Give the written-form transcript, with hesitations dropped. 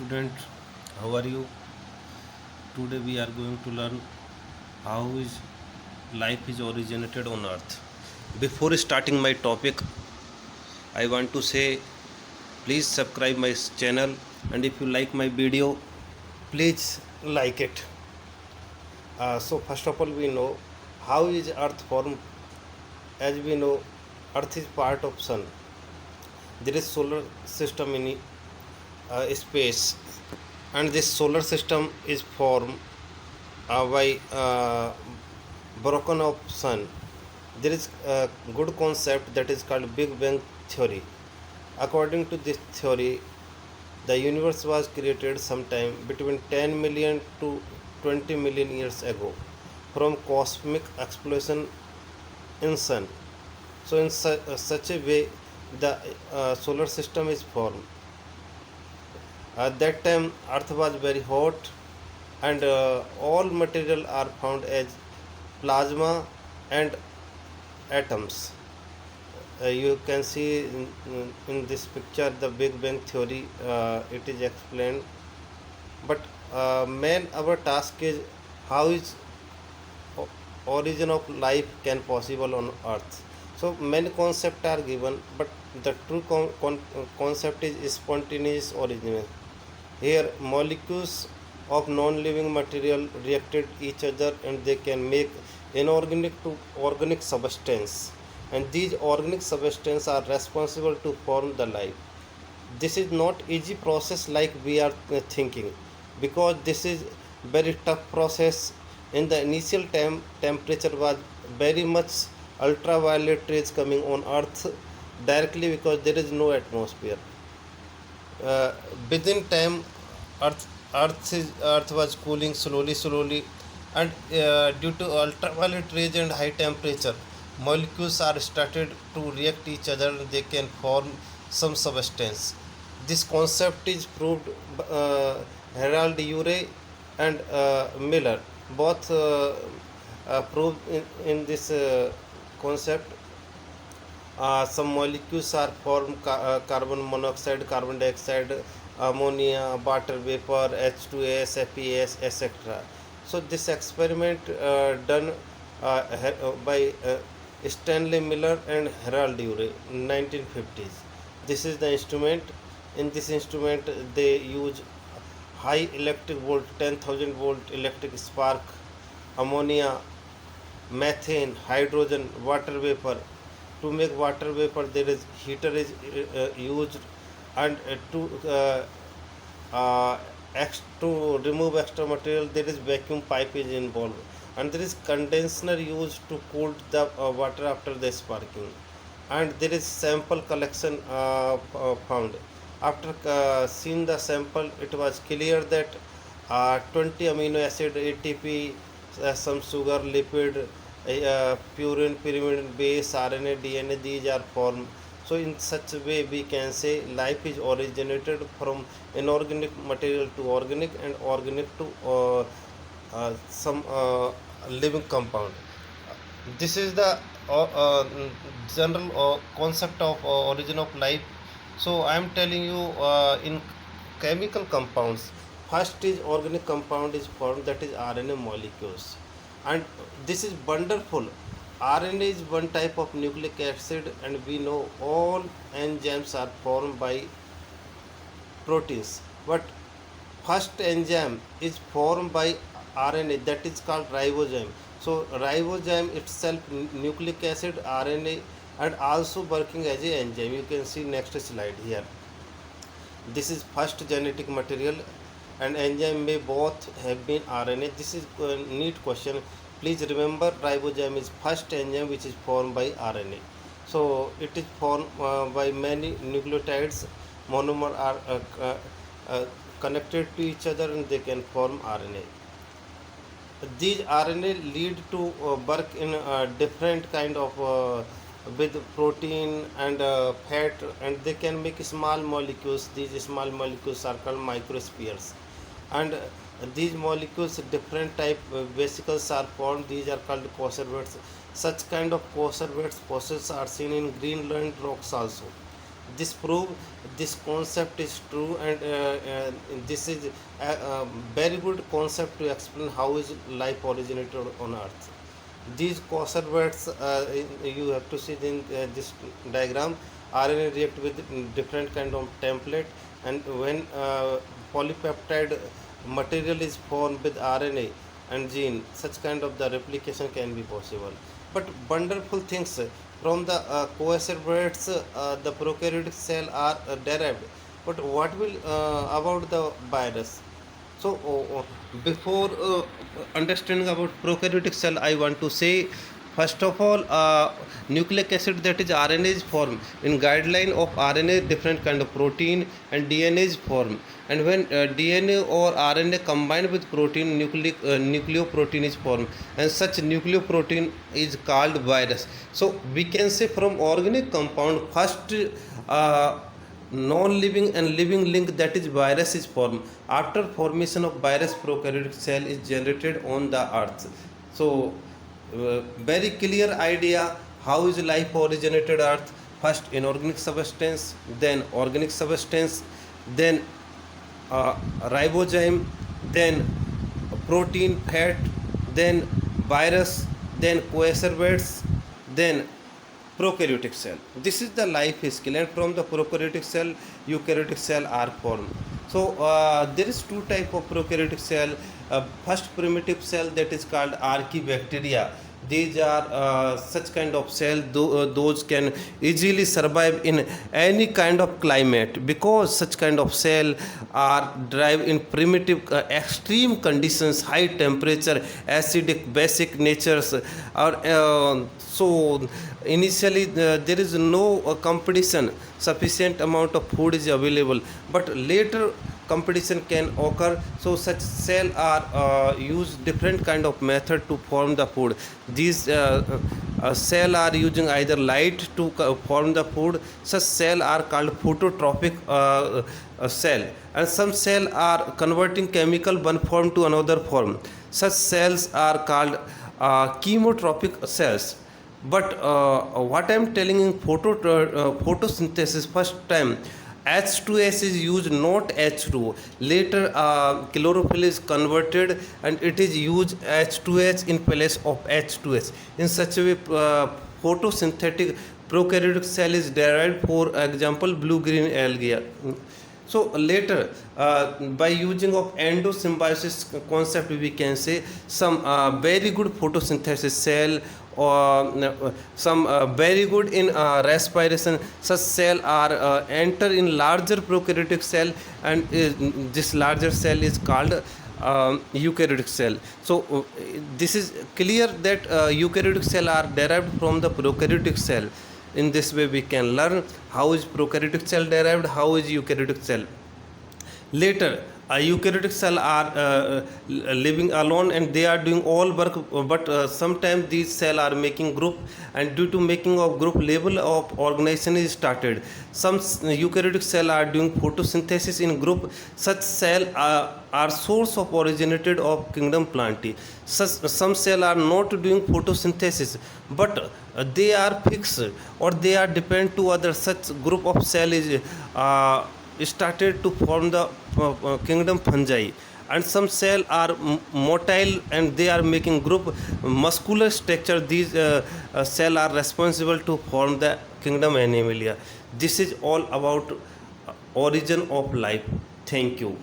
student, how are you? Today we are going to learn how is life is originated on earth. Before starting my topic, I want to say please subscribe my channel, and if you like my video, please like it. So first of all, we know how is earth formed. As we know, earth is part of sun. There is solar system in space, and this solar system is formed by broken of sun. There is a good concept that is called Big Bang theory. According to this theory, the universe was created sometime between 10 million to 20 million years ago from cosmic explosion in sun. So in such a way, the solar system is formed. At that time, Earth was very hot, and all material are found as plasma and atoms. You can see in this picture the Big Bang theory. It is explained, but main our task is how is origin of life can possible on Earth. So many concepts are given, but the true concept is spontaneous origin. Here, molecules of non-living material reacted each other, and they can make inorganic to organic substance. And these organic substances are responsible to form the life. This is not easy process like we are thinking, because this is very tough process. In the initial time, temperature was very much ultraviolet rays coming on Earth directly because there is no atmosphere. uh, Within time, earth was cooling slowly, and due to ultraviolet rays and high temperature, molecules are started to react each other, and they can form some substance. This concept is proved Harold Urey and Miller, both proved in this concept. Some molecules are formed: carbon monoxide, carbon dioxide, ammonia, water vapor, H2S, FES, etc. So this experiment done by Stanley Miller and Harold Urey in 1950s. This is the instrument. In this instrument, they use high electric volt, 10,000 volt electric spark, ammonia, methane, hydrogen, water vapor. To make water vapor, there is heater is used, and uh, to remove extra material, there is vacuum pipe is involved, and there is condenser used to cool the water after the sparking, and there is sample collection found. After seeing the sample, it was clear that 20 amino acid, ATP, some sugar, lipid, purine, pyrimidine, base, RNA, DNA, these are formed. So in such a way, we can say life is originated from inorganic material to organic, and organic to some living compound. This is the general concept of origin of life. So I am telling you, in chemical compounds, first is organic compound is formed, that is RNA molecules. And this is wonderful. RNA is one type of nucleic acid, and we know all enzymes are formed by proteins, but first enzyme is formed by RNA, that is called ribosome. So ribosome itself nucleic acid, RNA, and also working as a enzyme. You can see next slide here. This is first genetic material, and enzyme may both have been RNA. This is a neat question. Please remember, ribosome is first enzyme which is formed by RNA. So it is formed by many nucleotides. Monomer are connected to each other, and they can form RNA. These RNA lead to work in different kind of with protein and fat, and they can make small molecules. These small molecules are called microspheres, and these molecules, different type vesicles are formed. These are called conservates. Such kind of conservates fossils are seen in Greenland rocks also. This prove this concept is true, and this is a very good concept to explain how is life originated on Earth. These causal words you have to see in this diagram. RNA react with different kind of template, and when polypeptide material is formed with RNA and gene, such kind of the replication can be possible. But wonderful things from the coacervates, the prokaryotic cell are derived. But what will about the virus? So, before understanding about prokaryotic cell, I want to say, first of all, nucleic acid, that is RNA, is formed in guideline of RNA, different kind of protein, and DNA is formed. And when DNA or RNA combine with protein, nucleoprotein is formed, and such nucleoprotein is called virus. So we can say from organic compound, first non-living and living link, that is virus, is formed. After formation of virus, prokaryotic cell is generated on the earth. So very clear idea how is life originated earth. First inorganic substance, then organic substance, then ribosome, then protein, fat, then virus, then coacervates, then prokaryotic cell. This is the life scale, and from the prokaryotic cell, eukaryotic cell are formed. So there is two type of prokaryotic cell. First primitive cell, that is called archaebacteria. These are such kind of cell, those can easily survive in any kind of climate, because such kind of cell are drive in primitive extreme conditions, high temperature, acidic, basic natures. So initially there is no competition, sufficient amount of food is available, but later competition can occur. So such cell are use different kind of method to form the food. These cell are using either light to form the food. Such cell are called phototropic cell, and some cell are converting chemical one form to another form. Such cells are called chemotropic cells. But what I am telling in photosynthesis, first time H2S is used, not H2O. Later chlorophyll is converted and it is used H2H in place of H2S. In such a way, photosynthetic prokaryotic cell is derived. For example, blue-green algae. So later, by using of endosymbiosis concept, we can say some very good photosynthesis cell, or some very good in respiration. Such cell are enter in larger prokaryotic cell, and this larger cell is called eukaryotic cell. So this is clear that eukaryotic cell are derived from the prokaryotic cell. In this way we can learn how is prokaryotic cell derived, how is eukaryotic cell. Later eukaryotic cell are living alone and they are doing all work, but sometimes these cell are making group, and due to making of group, level of organization is started. Some eukaryotic cell are doing photosynthesis in group. Such cell are source of originated of kingdom Plantae. Some cell are not doing photosynthesis, but they are fixed or they are depend to other. Such group of cell is started to form the kingdom fungi, and some cell are motile and they are making group muscular structure. These cell are responsible to form the kingdom Animalia. This is all about origin of life. Thank you.